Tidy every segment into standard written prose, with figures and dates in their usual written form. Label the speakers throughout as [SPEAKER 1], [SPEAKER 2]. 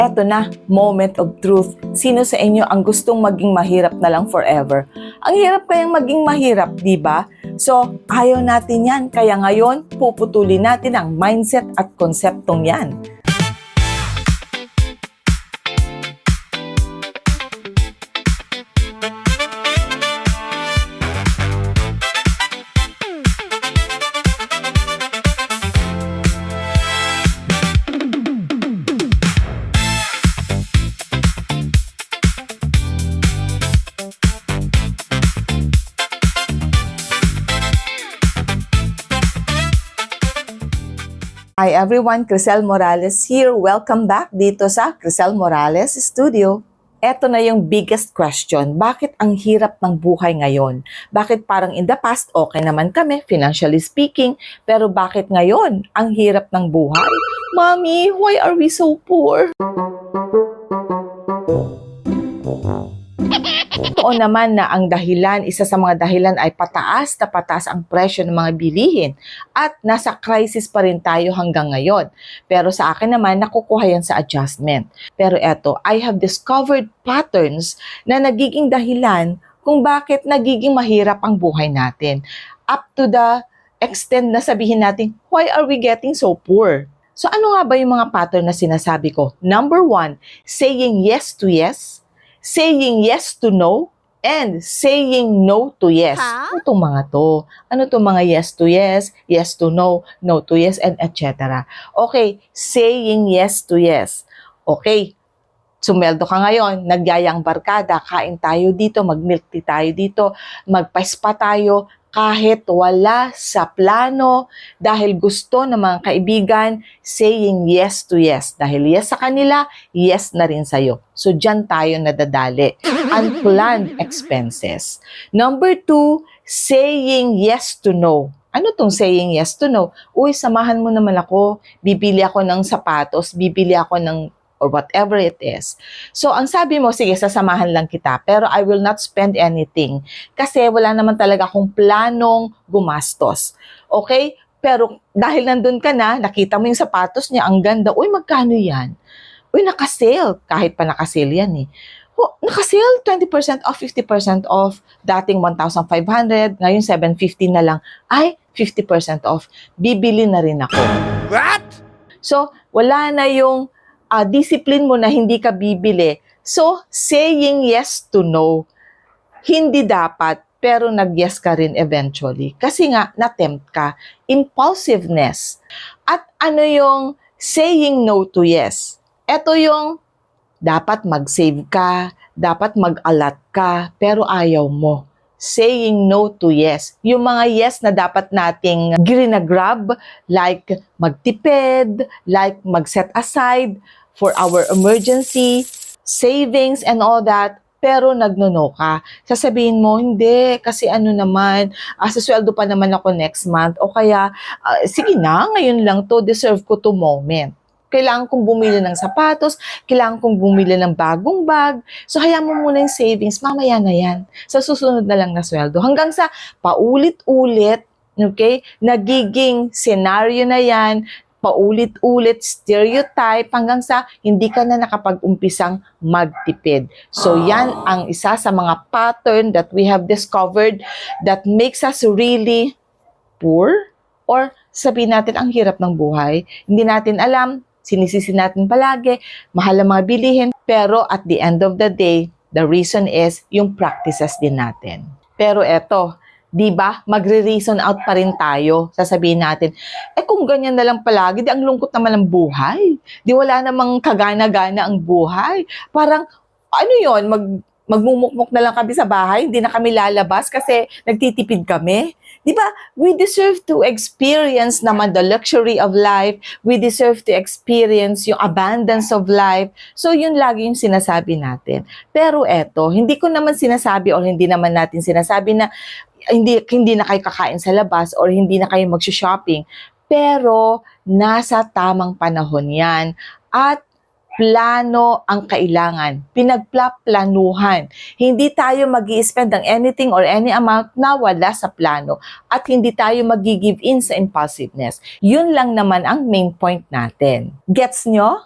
[SPEAKER 1] Eto na, moment of truth. Sino sa inyo ang gustong maging mahirap na lang forever? Ang hirap kayang maging mahirap, di ba? So, ayaw natin yan. Kaya ngayon, puputulin natin ang mindset at konseptong yan. Hi everyone, Crisel Morales here. Welcome back dito sa Crisel Morales Studio. Eto na yung biggest question. Bakit ang hirap ng buhay ngayon? Bakit parang in the past, okay naman kami, financially speaking, pero bakit ngayon ang hirap ng buhay? Mommy, why are we so poor? Totoo naman na ang dahilan, isa sa mga dahilan ay pataas na pataas ang presyo ng mga bilihin at nasa crisis pa rin tayo hanggang ngayon. Pero sa akin naman, nakukuha yan sa adjustment. Pero eto, I have discovered patterns na nagiging dahilan kung bakit nagiging mahirap ang buhay natin. Up to the extent na sabihin natin, why are we getting so poor? So ano nga ba yung mga pattern na sinasabi ko? Number 1, saying yes to yes, saying yes to no, and saying no to yes. Ano itong mga to? Ano itong mga yes to yes to no, no to yes, and etc. Okay, saying yes to yes. Okay, sumeldo ka ngayon, nagyayang barkada, kain tayo dito, mag-milk tea tayo dito, magpa-spa tayo, kahit wala sa plano, dahil gusto ng mga kaibigan, saying yes to yes. Dahil yes sa kanila, yes na rin sa'yo. So, dyan tayo nadadali. Unplanned expenses. Number 2, saying yes to no. Ano tong saying yes to no? Uy, samahan mo naman ako, bibili ako ng sapatos, bibili ako ng or whatever it is. So, ang sabi mo, sige, sasamahan lang kita, pero I will not spend anything kasi wala naman talaga akong planong gumastos. Okay? Pero dahil nandun ka na, nakita mo yung sapatos niya, ang ganda, uy, magkano yan? Uy, nakasale. Kahit pa nakasale yan eh. Oh, nakasale, 20% off, 50% off, dating 1,500, ngayon 750 na lang. Ay, 50% off. Bibili na rin ako. What? So, wala na yung discipline mo na hindi ka bibili. So, saying yes to no, hindi dapat, pero nag-yes ka rin eventually. Kasi nga, na-tempt ka. Impulsiveness. At ano yung saying no to yes? Ito yung dapat mag-save ka, dapat mag-allot ka, pero ayaw mo. Saying no to yes. Yung mga yes na dapat nating grab, like magtipid, like mag-set aside for our emergency, savings, and all that, pero nagno-no ka. Sasabihin mo, hindi, kasi ano naman, sasweldo pa naman ako next month, o kaya, sige na, ngayon lang to, deserve ko to moment. Kailangan kong bumili ng sapatos, kailangan kong bumili ng bagong bag. So, hayaan mo muna yung savings, mamaya na yan. Sa susunod na lang na sweldo. Hanggang sa paulit-ulit, okay, nagiging scenario na yan, paulit-ulit, stereotype, hanggang sa hindi ka na nakapag-umpisang magtipid. So, yan ang isa sa mga pattern that we have discovered that makes us really poor, or sabihin natin ang hirap ng buhay. Hindi natin alam, sinisisi natin palagi, mahal ang mga bilihin, pero at the end of the day, the reason is yung practices din natin. Pero eto, di ba, magre-reason out pa rin tayo. Sasabihin natin, kung ganyan na lang palagi, di ang lungkot naman ng buhay. Di wala namang kagana-gana ang buhay. Parang, ano yon, magmumukmuk na lang kami sa bahay, hindi na kami lalabas kasi nagtitipid kami. Di ba? We deserve to experience naman the luxury of life. We deserve to experience yung abundance of life. So, yun lagi yung sinasabi natin. Pero eto, hindi ko naman sinasabi or hindi naman natin sinasabi na hindi na kayo kakain sa labas or hindi na kayo mag-shopping. Pero, nasa tamang panahon yan. At plano ang kailangan. Pinagplaplanuhan. Hindi tayo mag-i-spend ng anything or any amount na wala sa plano. At hindi tayo mag-give in sa impulsiveness. Yun lang naman ang main point natin. Gets nyo?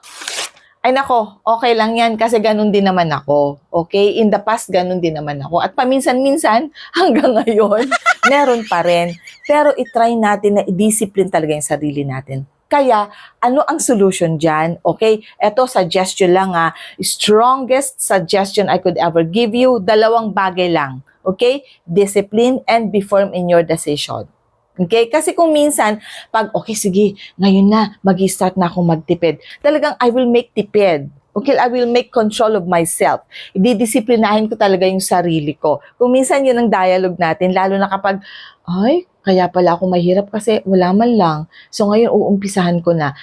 [SPEAKER 1] Ay nako, okay lang yan kasi ganun din naman ako. Okay? In the past, ganun din naman ako. At paminsan-minsan, hanggang ngayon, meron pa rin. Pero itry natin na i-discipline talaga yung sarili natin. Kaya, ano ang solution dyan? Okay? Ito, suggestion lang ha. Strongest suggestion I could ever give you, 2 bagay lang. Okay? Discipline and be firm in your decision. Okay? Kasi kung minsan, pag, okay, sige, ngayon na, mag-start na akong magtipid. Talagang, I will make tipid. Okay? I will make control of myself. Didisiplinahin ko talaga yung sarili ko. Kung minsan yun ang dialogue natin, lalo na kapag, ay, kaya pala ako mahirap kasi wala man lang. So ngayon, uumpisahan ko na.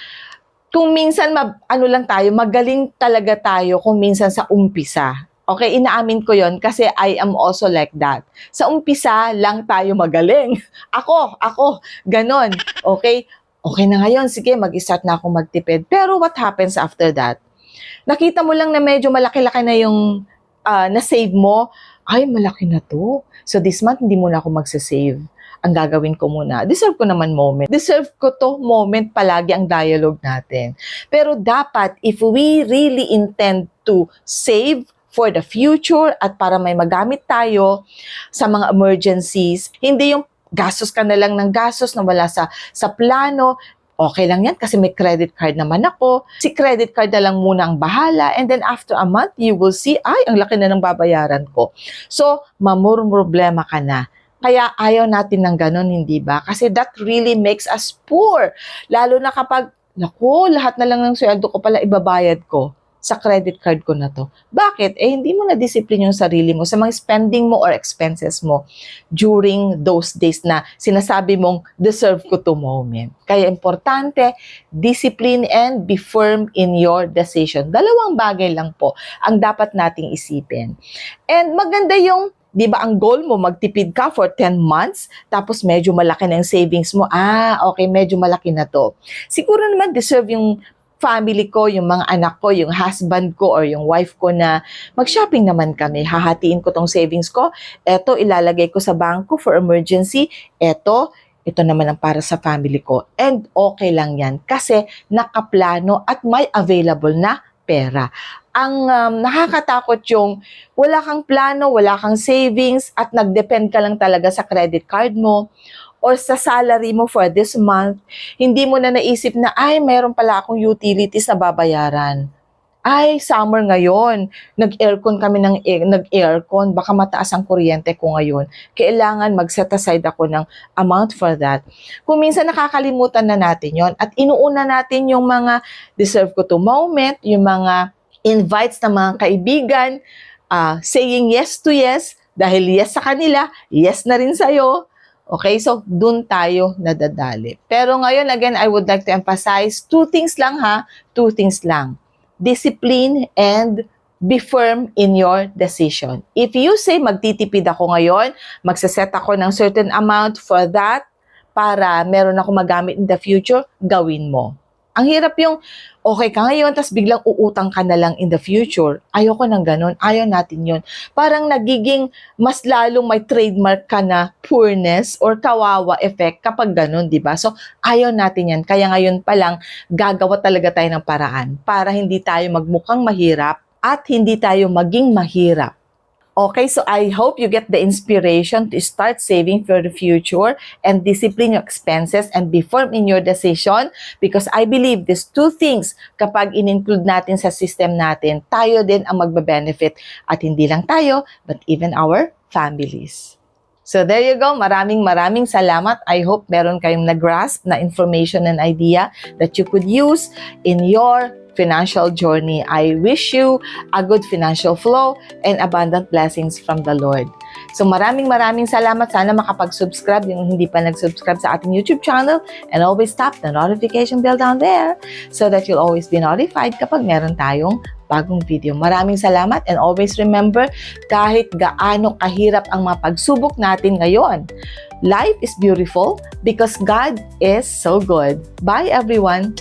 [SPEAKER 1] Kung minsan, ano lang tayo, magaling talaga tayo kung minsan sa umpisa. Okay, inaamin ko yon kasi I am also like that. Sa umpisa lang tayo magaling. Ako, ganon. Okay, okay na ngayon, sige, mag-start na akong magtipid. Pero what happens after that? Nakita mo lang na medyo malaki-laki na yung na-save mo. Ay, malaki na to. So this month, hindi muna ako magsasave. Ang gagawin ko muna, deserve ko naman moment. Deserve ko to moment palagi ang dialogue natin. Pero dapat, if we really intend to save for the future at para may magamit tayo sa mga emergencies, hindi yung gastos ka na lang ng gastos na wala sa plano. Okay lang yan kasi may credit card naman ako. Si credit card na lang muna ang bahala and then after a month, you will see, ay, ang laki na ng babayaran ko. So, mamurumroblema ka na. Kaya ayaw natin ng ganun, hindi ba? Kasi that really makes us poor. Lalo na kapag, naku, lahat na lang ng sweldo ko pala ibabayad ko sa credit card ko na to. Bakit? Hindi mo na-discipline yung sarili mo sa mga spending mo or expenses mo during those days na sinasabi mong deserve ko to moment. Kaya importante, discipline and be firm in your decision. 2 bagay lang po ang dapat nating isipin. And maganda yung, di ba ang goal mo, magtipid ka for 10 months, tapos medyo malaki na yung savings mo. Okay, medyo malaki na to. Siguro naman deserve yung family ko, yung mga anak ko, yung husband ko, or yung wife ko na mag-shopping naman kami. Hahatiin ko tong savings ko. Eto, ilalagay ko sa bangko for emergency. Ito naman ang para sa family ko. And okay lang yan kasi nakaplano at may available na pera. Ang nakakatakot yung wala kang plano, wala kang savings, at nag-depend ka lang talaga sa credit card mo or sa salary mo for this month, hindi mo na naisip na, ay, meron pala akong utilities na babayaran. Ay, summer ngayon, nag-aircon kami nag-aircon, baka mataas ang kuryente ko ngayon. Kailangan mag-set aside ako ng amount for that. Kung minsan nakakalimutan na natin yon at inuuna natin yung mga deserve ko to moment, yung mga invites ng mga kaibigan, saying yes to yes, dahil yes sa kanila, yes na rin sa'yo. Okay, so dun tayo nadadali. Pero ngayon, again, I would like to emphasize 2 things lang ha, 2 things lang. Discipline and be firm in your decision. If you say magtitipid ako ngayon, magsaset ako ng certain amount for that para meron ako magamit in the future, gawin mo. Ang hirap yung, okay ka ngayon, tapos biglang uutang ka na lang in the future. Ayoko ng ganun. Ayaw natin yun. Parang nagiging mas lalong may trademark ka na poorness or kawawa effect kapag ganun, di ba? So, ayaw natin yan. Kaya ngayon pa lang, gagawa talaga tayo ng paraan para hindi tayo magmukhang mahirap at hindi tayo maging mahirap. Okay, so I hope you get the inspiration to start saving for the future and discipline your expenses and be firm in your decision because I believe these 2 things, kapag in-include natin sa system natin, tayo din ang magbe-benefit at hindi lang tayo, but even our families. So there you go. Maraming salamat. I hope meron kayong nag-grasp na information and idea that you could use in your financial journey. I wish you a good financial flow and abundant blessings from the Lord. So maraming salamat. Sana makapag-subscribe yung hindi pa nag-subscribe sa ating YouTube channel and always tap the notification bell down there so that you'll always be notified kapag meron tayong bagong video. Maraming salamat and always remember, kahit gaano kahirap ang mga pagsubok natin ngayon, life is beautiful because God is so good. Bye everyone!